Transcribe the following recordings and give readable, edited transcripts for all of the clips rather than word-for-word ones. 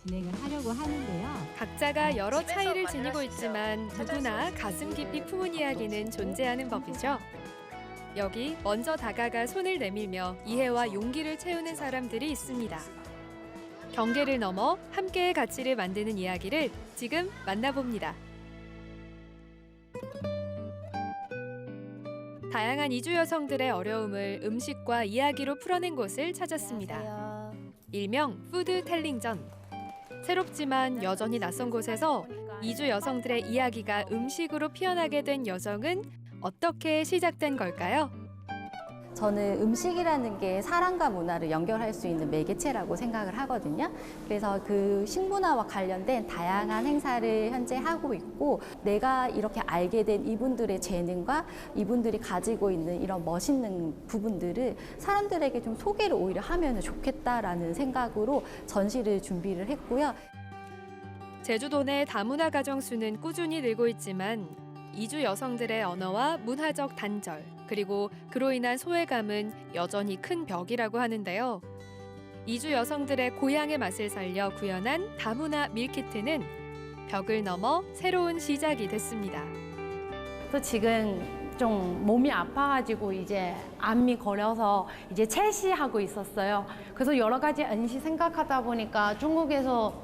진행을 하려고 하는데요. 각자가 여러 차이를 지니고 있지만 누구나 가슴 깊이 품은 이야기는 존재하는 법이죠. 여기 먼저 다가가 손을 내밀며 이해와 용기를 채우는 사람들이 있습니다. 경계를 넘어 함께의 가치를 만드는 이야기를 지금 만나봅니다. 다양한 이주 여성들의 어려움을 음식과 이야기로 풀어낸 곳을 찾았습니다. 일명 푸드텔링전. 새롭지만 여전히 낯선 곳에서 이주 여성들의 이야기가 음식으로 피어나게 된 여정은 어떻게 시작된 걸까요? 저는 음식이라는 게 사람과 문화를 연결할 수 있는 매개체라고 생각을 하거든요. 그래서 그 식문화와 관련된 다양한 행사를 현재 하고 있고, 내가 이렇게 알게 된 이분들의 재능과 이분들이 가지고 있는 이런 멋있는 부분들을 사람들에게 좀 소개를 오히려 하면 좋겠다라는 생각으로 전시를 준비를 했고요. 제주도 내 다문화 가정 수는 꾸준히 늘고 있지만 이주 여성들의 언어와 문화적 단절, 그리고 그로 인한 소외감은 여전히 큰 벽이라고 하는데요. 이주 여성들의 고향의 맛을 살려 구현한 다문화 밀키트는 벽을 넘어 새로운 시작이 됐습니다. 또 지금 좀 몸이 아파가지고 이제 암이 걸려서 이제 채식하고 있었어요. 그래서 여러 가지 음식 생각하다 보니까 중국에서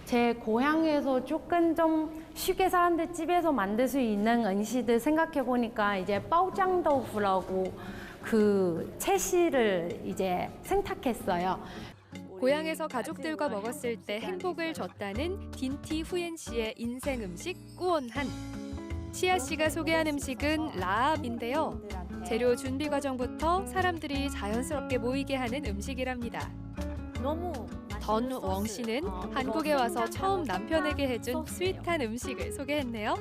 제 고향에서 조금 좀 쉽게 사람들 집에서 만들 수 있는 음식들 생각해 보니까 이제 빠오짱豆腐라고 그 채시를 이제 생탁했어요. 고향에서 가족들과 먹었을 때 행복을 줬다는 딘티 후엔 씨의 인생 음식 꾸원한. 시아 씨가 소개한 음식은 라압인데요. 재료 준비 과정부터 사람들이 자연스럽게 모이게 하는 음식이랍니다. 전웡 씨는 한국에 와서 처음 남편에게 해준 스윗한 음식을 소개했네요.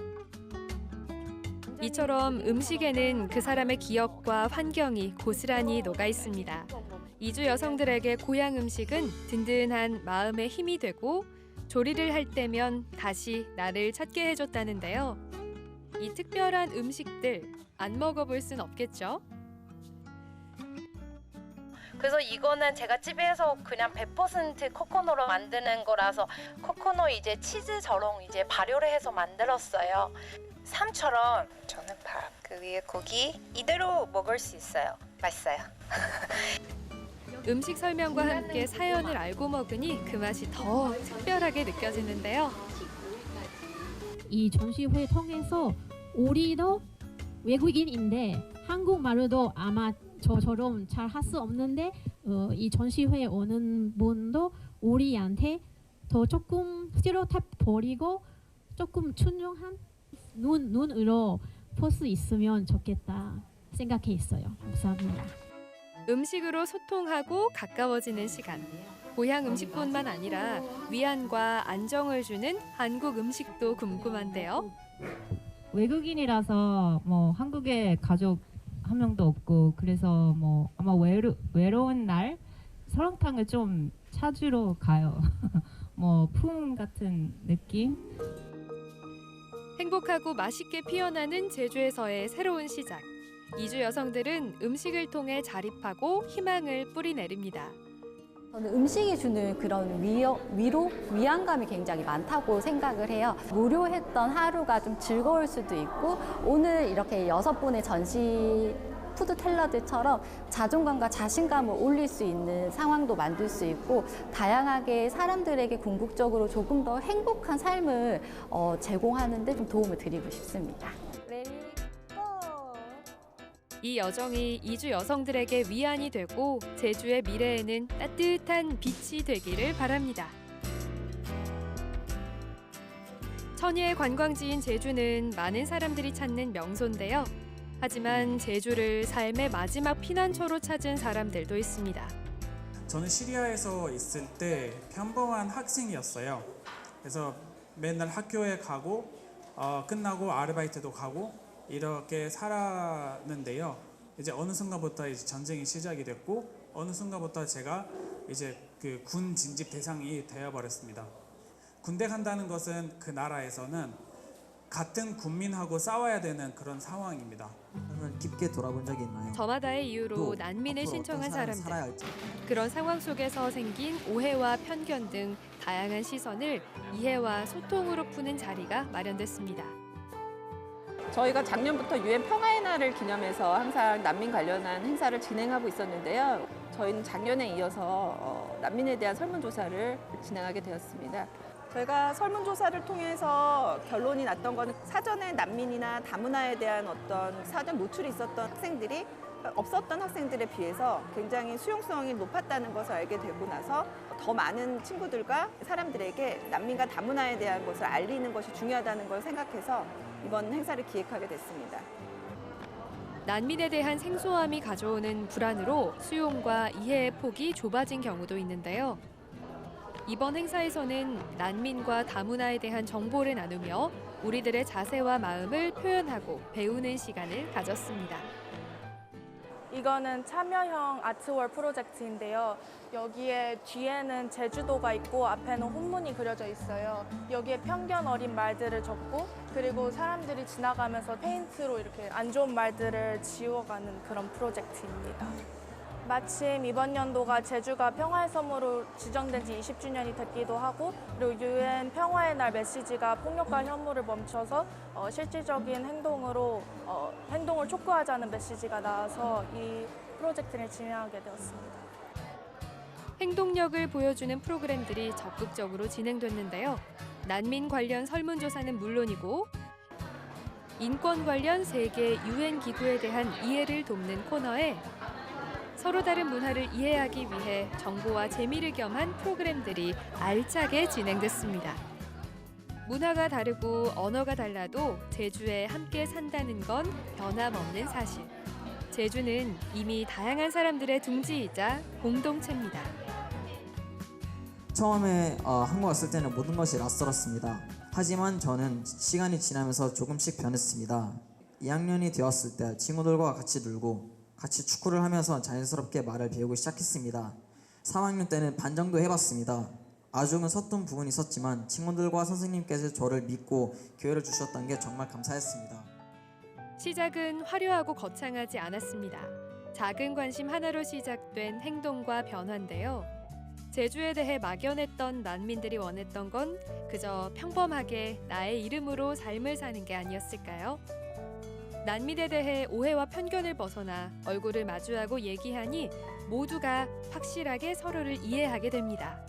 이처럼 음식에는 그 사람의 기억과 환경이 고스란히 녹아 있습니다. 이주 여성들에게 고향 음식은 든든한 마음의 힘이 되고 조리를 할 때면 다시 나를 찾게 해줬다는데요. 이 특별한 음식들 안 먹어볼 순 없겠죠? 그래서 이거는 제가 집에서 그냥 100% 코코넛으로 만드는 거라서 코코넛 이제 치즈처럼 이제 발효를 해서 만들었어요. 쌈처럼 저는 밥, 그 위에 고기 이대로 먹을 수 있어요. 맛있어요. 음식 설명과 함께 사연을 알고 먹으니 그 맛이 더 특별하게 느껴지는데요. 이 전시회 통해서 우리도 외국인인데 한국말도 아마 저처럼 잘 할 수 없는데 이 전시회에 오는 분도 우리한테 더 조금 스테레오타입 버리고 조금 춘중한 눈으로 볼 수 있으면 좋겠다 생각해 있어요. 감사합니다. 음식으로 소통하고 가까워지는 시간. 고향 음식뿐만 아니라 위안과 안정을 주는 한국 음식도 궁금한데요. 외국인이라서 뭐 한국에 가족 한 명도 없고 그래서 뭐 아마 외로운 날 설렁탕을 좀 찾으러 가요. 뭐 품 같은 느낌? 행복하고 맛있게 피어나는 제주에서의 새로운 시작. 이주 여성들은 음식을 통해 자립하고 희망을 뿌리내립니다. 저는 음식이 주는 그런 위로, 위안감이 굉장히 많다고 생각을 해요. 무료했던 하루가 좀 즐거울 수도 있고, 오늘 이렇게 6분의 전시 푸드 텔러들처럼 자존감과 자신감을 올릴 수 있는 상황도 만들 수 있고, 다양하게 사람들에게 궁극적으로 조금 더 행복한 삶을 제공하는 데 좀 도움을 드리고 싶습니다. 이 여정이 이주 여성들에게 위안이 되고 제주의 미래에는 따뜻한 빛이 되기를 바랍니다. 천혜의 관광지인 제주는 많은 사람들이 찾는 명소인데요. 하지만 제주를 삶의 마지막 피난처로 찾은 사람들도 있습니다. 저는 시리아에서 있을 때 평범한 학생이었어요. 그래서 맨날 학교에 가고 끝나고 아르바이트도 가고 이렇게 살았는데요. 이제 어느 순간부터 이제 전쟁이 시작이 됐고 어느 순간부터 제가 이제 그 군 진집 대상이 되어버렸습니다. 군대 간다는 것은 그 나라에서는 같은 국민하고 싸워야 되는 그런 상황입니다. 그러면 깊게 돌아본 적이 있나요? 저마다의 이유로 또 난민을 앞으로 신청한 어떤 삶을 살아야 사람들. 할지. 그런 상황 속에서 생긴 오해와 편견 등 다양한 시선을 이해와 소통으로 푸는 자리가 마련됐습니다. 저희가 작년부터 유엔 평화의 날을 기념해서 항상 난민 관련한 행사를 진행하고 있었는데요. 저희는 작년에 이어서 난민에 대한 설문조사를 진행하게 되었습니다. 저희가 설문조사를 통해서 결론이 났던 것은 사전에 난민이나 다문화에 대한 어떤 사전 노출이 있었던 학생들이 없었던 학생들에 비해서 굉장히 수용성이 높았다는 것을 알게 되고 나서 더 많은 친구들과 사람들에게 난민과 다문화에 대한 것을 알리는 것이 중요하다는 걸 생각해서 이번 행사를 기획하게 됐습니다. 난민에 대한 생소함이 가져오는 불안으로 수용과 이해의 폭이 좁아진 경우도 있는데요. 이번 행사에서는 난민과 다문화에 대한 정보를 나누며 우리들의 자세와 마음을 표현하고 배우는 시간을 가졌습니다. 이거는 참여형 아트월 프로젝트인데요. 여기에 뒤에는 제주도가 있고 앞에는 혼문이 그려져 있어요. 여기에 편견 어린 말들을 적고 그리고 사람들이 지나가면서 페인트로 이렇게 안 좋은 말들을 지워가는 그런 프로젝트입니다. 마침 이번 연도가 제주가 평화의 섬으로 지정된 지 20주년이 됐기도 하고 그리고 유엔 평화의 날 메시지가 폭력과 혐오를 멈춰서 실질적인 행동을 촉구하자는 메시지가 나와서 이 프로젝트를 진행하게 되었습니다. 행동력을 보여주는 프로그램들이 적극적으로 진행됐는데요. 난민 관련 설문조사는 물론이고 인권 관련 세계 유엔 기구에 대한 이해를 돕는 코너에 서로 다른 문화를 이해하기 위해 정보와 재미를 겸한 프로그램들이 알차게 진행됐습니다. 문화가 다르고 언어가 달라도 제주에 함께 산다는 건 변함없는 사실. 제주는 이미 다양한 사람들의 둥지이자 공동체입니다. 처음에 한국 왔을 때는 모든 것이 낯설었습니다. 하지만 저는 시간이 지나면서 조금씩 변했습니다. 2학년이 되었을 때 친구들과 같이 놀고 같이 축구를 하면서 자연스럽게 말을 배우고 시작했습니다. 3학년 때는 반정도 해봤습니다. 아직은 서툰 부분이 있었지만 친구들과 선생님께서 저를 믿고 기회를 주셨던 게 정말 감사했습니다. 시작은 화려하고 거창하지 않았습니다. 작은 관심 하나로 시작된 행동과 변화인데요. 제주에 대해 막연했던 난민들이 원했던 건 그저 평범하게 나의 이름으로 삶을 사는 게 아니었을까요? 난민에 대해 오해와 편견을 벗어나 얼굴을 마주하고 얘기하니 모두가 확실하게 서로를 이해하게 됩니다.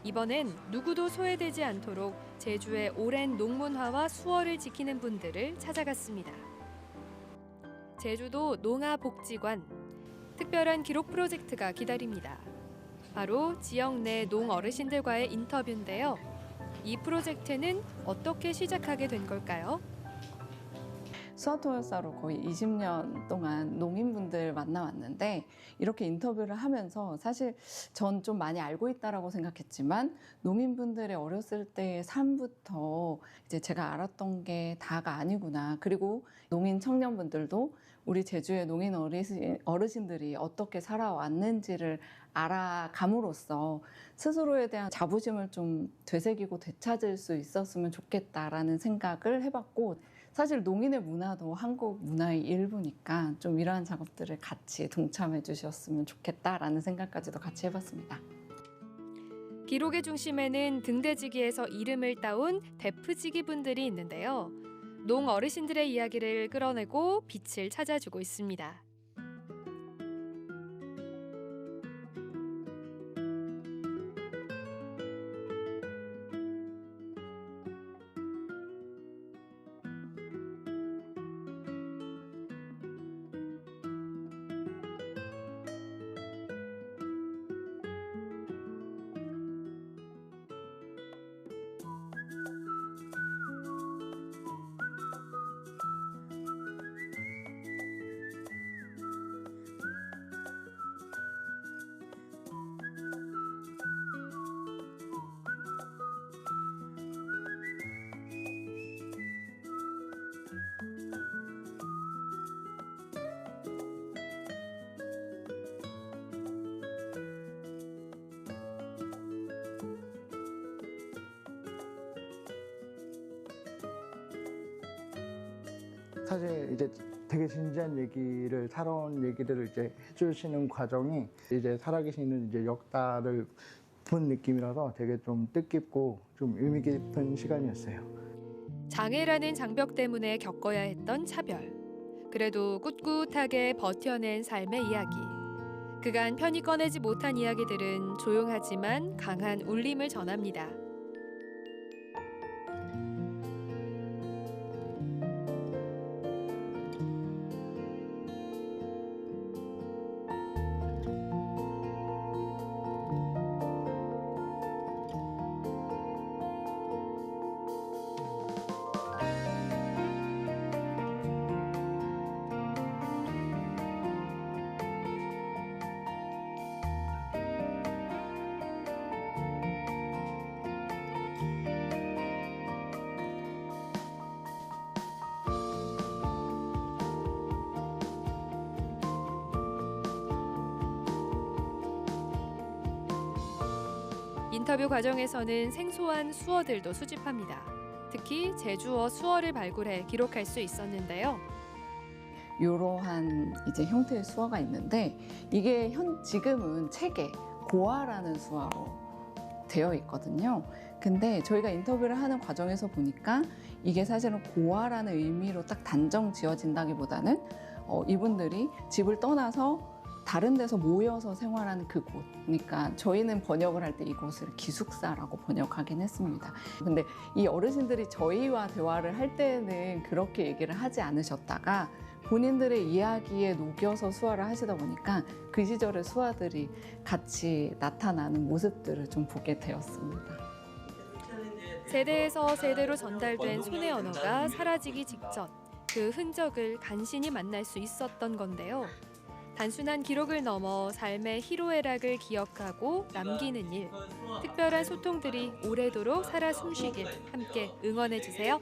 이번엔 누구도 소외되지 않도록 제주의 오랜 농문화와 수어를 지키는 분들을 찾아갔습니다. 제주도 농아복지관, 특별한 기록 프로젝트가 기다립니다. 바로 지역 내 농어르신들과의 인터뷰인데요. 이 프로젝트는 어떻게 시작하게 된 걸까요? 수화통역사로 거의 20년 동안 농민분들 만나왔는데 이렇게 인터뷰를 하면서 사실 전 좀 많이 알고 있다라고 생각했지만 농민분들의 어렸을 때의 삶부터 이제 제가 알았던 게 다가 아니구나. 그리고 농인 청년분들도 우리 제주의 농인 어르신들이 어떻게 살아왔는지를 알아감으로써 스스로에 대한 자부심을 좀 되새기고 되찾을 수 있었으면 좋겠다라는 생각을 해봤고 사실 농인의 문화도 한국 문화의 일부니까 좀 이러한 작업들을 같이 동참해 주셨으면 좋겠다라는 생각까지도 같이 해봤습니다. 기록의 중심에는 등대지기에서 이름을 따온 대프지기 분들이 있는데요. 농 어르신들의 이야기를 끌어내고 빛을 찾아주고 있습니다. 사실 이제 되게 진지한 얘기를 살아온 얘기들을 이제 해주시는 과정이 이제 살아계시는 이제 역사를 본 느낌이라서 되게 좀 뜻깊고 좀 의미 깊은 시간이었어요. 장애라는 장벽 때문에 겪어야 했던 차별. 그래도 꿋꿋하게 버텨낸 삶의 이야기. 그간 편히 꺼내지 못한 이야기들은 조용하지만 강한 울림을 전합니다. 인터뷰 과정에서는 생소한 수어들도 수집합니다. 특히 제주어 수어를 발굴해 기록할 수 있었는데요. 이러한 이제 형태의 수어가 있는데 이게 지금은 책에 고아라는 수어로 되어 있거든요. 근데 저희가 인터뷰를 하는 과정에서 보니까 이게 사실은 고아라는 의미로 딱 단정 지어진다기보다는 이분들이 집을 떠나서 다른 데서 모여서 생활하는 그곳. 그러니까 저희는 번역을 할 때 이곳을 기숙사라고 번역하긴 했습니다. 근데 이 어르신들이 저희와 대화를 할 때는 그렇게 얘기를 하지 않으셨다가 본인들의 이야기에 녹여서 수화를 하시다 보니까 그 시절의 수화들이 같이 나타나는 모습들을 좀 보게 되었습니다. 세대에서 세대로 전달된 손의 언어가 사라지기 직전 그 흔적을 간신히 만날 수 있었던 건데요. 단순한 기록을 넘어 삶의 희로애락을 기억하고 남기는 일, 특별한 소통들이 오래도록 살아 숨쉬길 함께 응원해 주세요.